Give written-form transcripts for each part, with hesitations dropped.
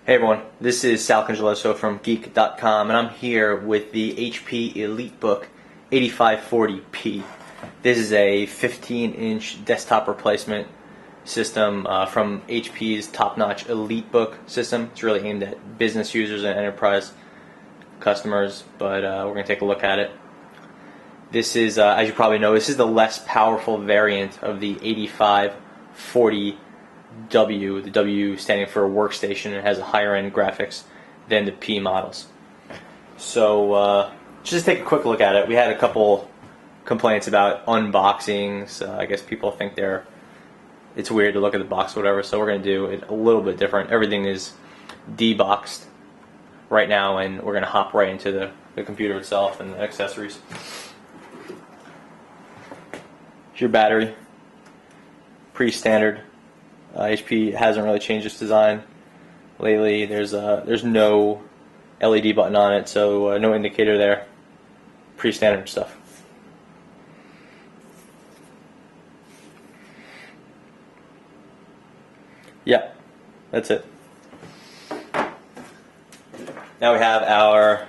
Hey everyone, this is Sal Congeloso from Geek.com, and I'm here with the HP Elitebook 8540p. This is a 15-inch desktop replacement system from HP's top-notch Elitebook system. It's really aimed at business users and enterprise customers, but we're going to take a look at it. This is, as you probably know, this is the less powerful variant of the 8540 W, the W standing for workstation. It has a higher end graphics than the P models. So just take a quick look at it. We had a couple complaints about unboxings. I guess people think it's weird to look at the box or whatever, so we're going to do it a little bit different. Everything is deboxed right now, and we're going to hop right into the computer itself and the accessories. Here's your battery. Pretty standard. HP hasn't really changed its design lately. There's no LED button on it, so no indicator there. Pretty standard stuff. Yeah, that's it. Now we have our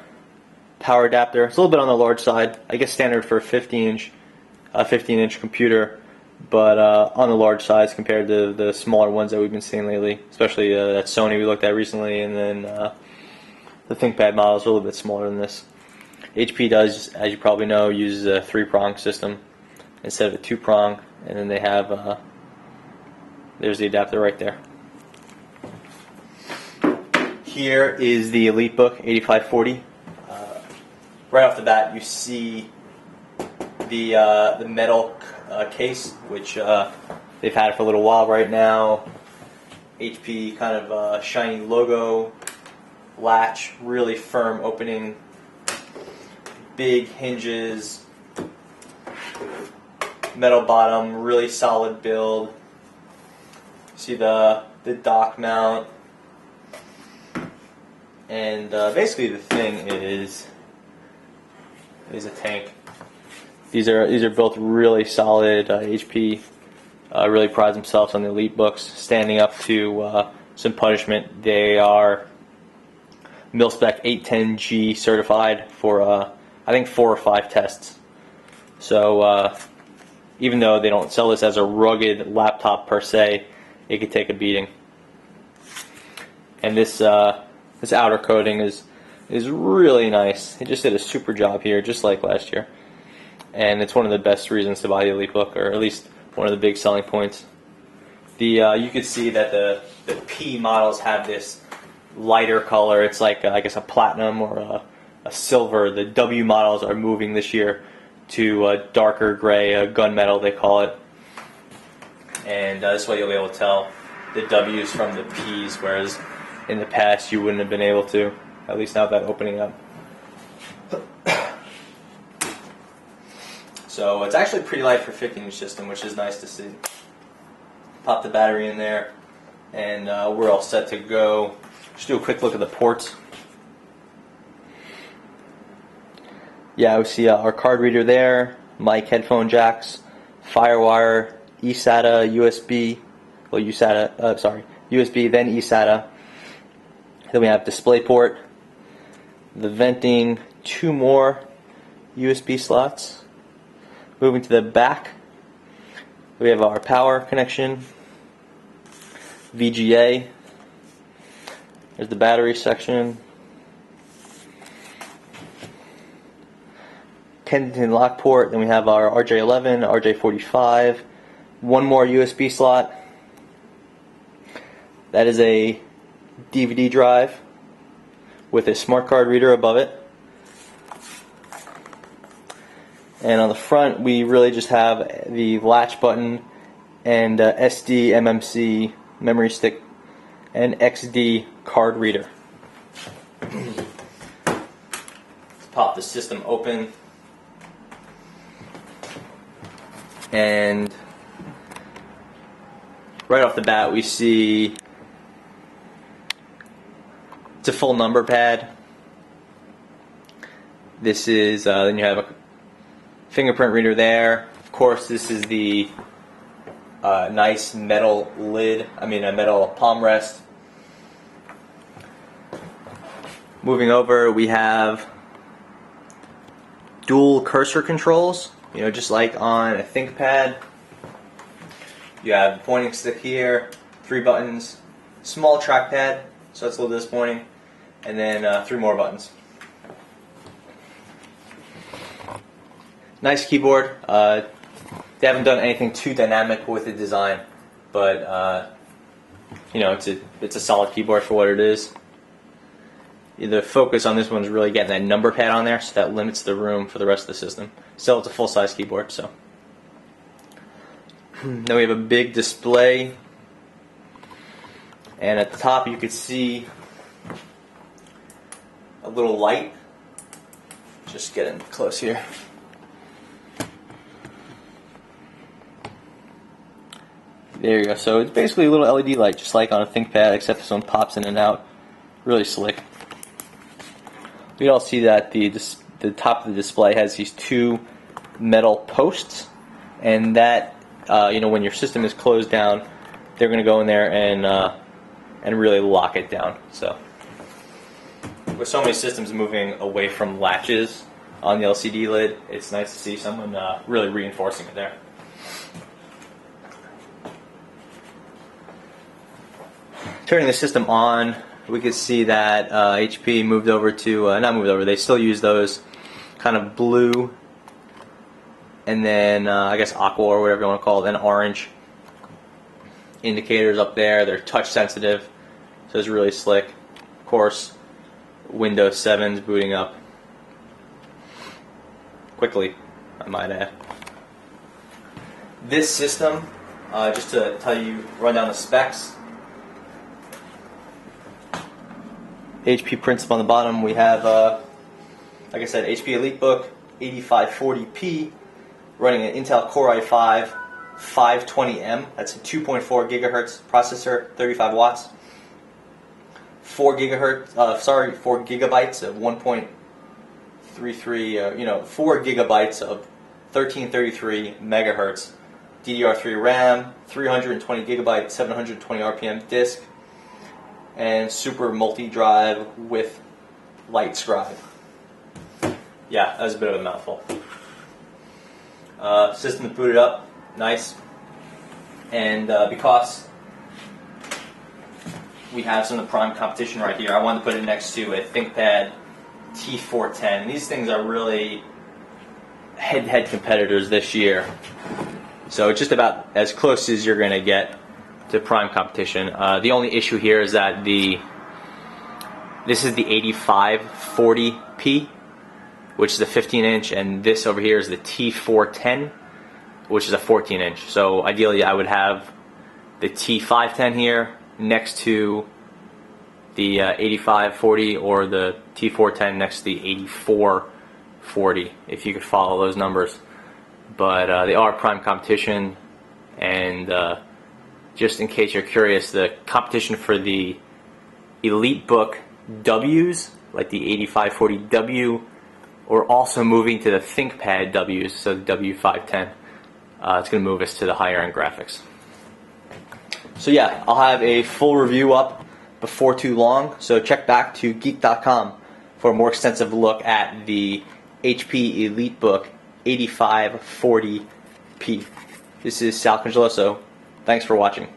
power adapter. It's a little bit on the large side. I guess standard for a 15-inch computer, but on the large size compared to the smaller ones that we've been seeing lately, especially that Sony we looked at recently, and then the ThinkPad models are a little bit smaller than this. HP does, as you probably know, uses a 3-prong system instead of a 2-prong, and then they have there's the adapter right there. Here is the Elitebook 8540. Right off the bat, you see the metal case, which they've had it for a little while right now. HP kind of shiny logo, latch, really firm opening, big hinges, metal bottom, really solid build. See the dock mount, and basically the thing is a tank. These are built really solid. HP really prides themselves on the Elitebooks, standing up to some punishment. They are mil-spec 810G certified for I think 4 or 5 tests. So even though they don't sell this as a rugged laptop per se, it could take a beating. And this outer coating is really nice. It just did a super job here, just like last year. And it's one of the best reasons to buy the Elitebook, or at least one of the big selling points. You could see that the P models have this lighter color. It's like I guess a platinum or a silver. The W models are moving this year to a darker gray, a gunmetal they call it. And this way you'll be able to tell the W's from the P's, whereas in the past you wouldn't have been able to, at least not that opening up. So it's actually pretty light for a 15-inch system, which is nice to see. Pop the battery in there, and we're all set to go. Just do a quick look at the ports. Yeah, we see our card reader there, mic, headphone jacks, FireWire, eSATA, USB, well USB, then eSATA. Then we have DisplayPort, the venting, 2 more USB slots. Moving to the back, we have our power connection, VGA. There's the battery section. Kensington lock port. Then we have our RJ11, RJ45. 1 more USB slot. That is a DVD drive with a smart card reader above it. And on the front, we really just have the latch button and SD MMC memory stick and XD card reader. Let's pop the system open. And right off the bat, we see it's a full number pad. This is, then you have a fingerprint reader there. Of course, this is the nice metal lid, a metal palm rest. Moving over, we have dual cursor controls. You know, just like on a ThinkPad. You have the pointing stick here, 3 buttons, small trackpad, so that's a little disappointing, and then 3 more buttons. Nice keyboard. They haven't done anything too dynamic with the design, but you know, it's a solid keyboard for what it is. The focus on this one is really getting that number pad on there, so that limits the room for the rest of the system. Still, it's a full-size keyboard, so. Then we have a big display, and at the top you can see a little light. Just getting close here. There you go. So it's basically a little LED light, just like on a ThinkPad, except this one pops in and out. Really slick. We all see that the top of the display has these 2 metal posts, and that you know, when your system is closed down, they're going to go in there and really lock it down. So with so many systems moving away from latches on the LCD lid, it's nice to see someone really reinforcing it there. Turning the system on, we could see that HP moved over to, not moved over, they still use those kind of blue and then I guess aqua or whatever you want to call it, and orange indicators up there. They're touch sensitive, so it's really slick. Of course, Windows 7's booting up quickly, I might add. This system, just to tell you, run down the specs. HP prints up on the bottom. We have, like I said, HP Elitebook 8540p, running an Intel Core i5 520M. That's a 2.4 gigahertz processor, 35 watts. 4 gigabytes of 1.33, 4 gigabytes of 1333 megahertz DDR3 RAM, 320 gigabyte, 720 RPM disk, and super multi-drive with light scribe. Yeah, that was a bit of a mouthful. System is booted up, nice. And because we have some of the prime competition right here, I wanted to put it next to a ThinkPad T410. These things are really head-to-head competitors this year. So it's just about as close as you're going to get to prime competition. The only issue here is that this is the 8540p, which is a 15-inch, and this over here is the T410, which is a 14-inch. So ideally I would have the T510 here next to the 8540, or the T410 next to the 8440, if you could follow those numbers. But they are prime competition, and just in case you're curious, the competition for the Elitebook Ws, like the 8540W, we're also moving to the ThinkPad Ws, so the W510. It's going to move us to the higher end graphics. So yeah, I'll have a full review up before too long, so check back to Geek.com for a more extensive look at the HP Elitebook 8540p. This is Sal Congeloso. Thanks for watching.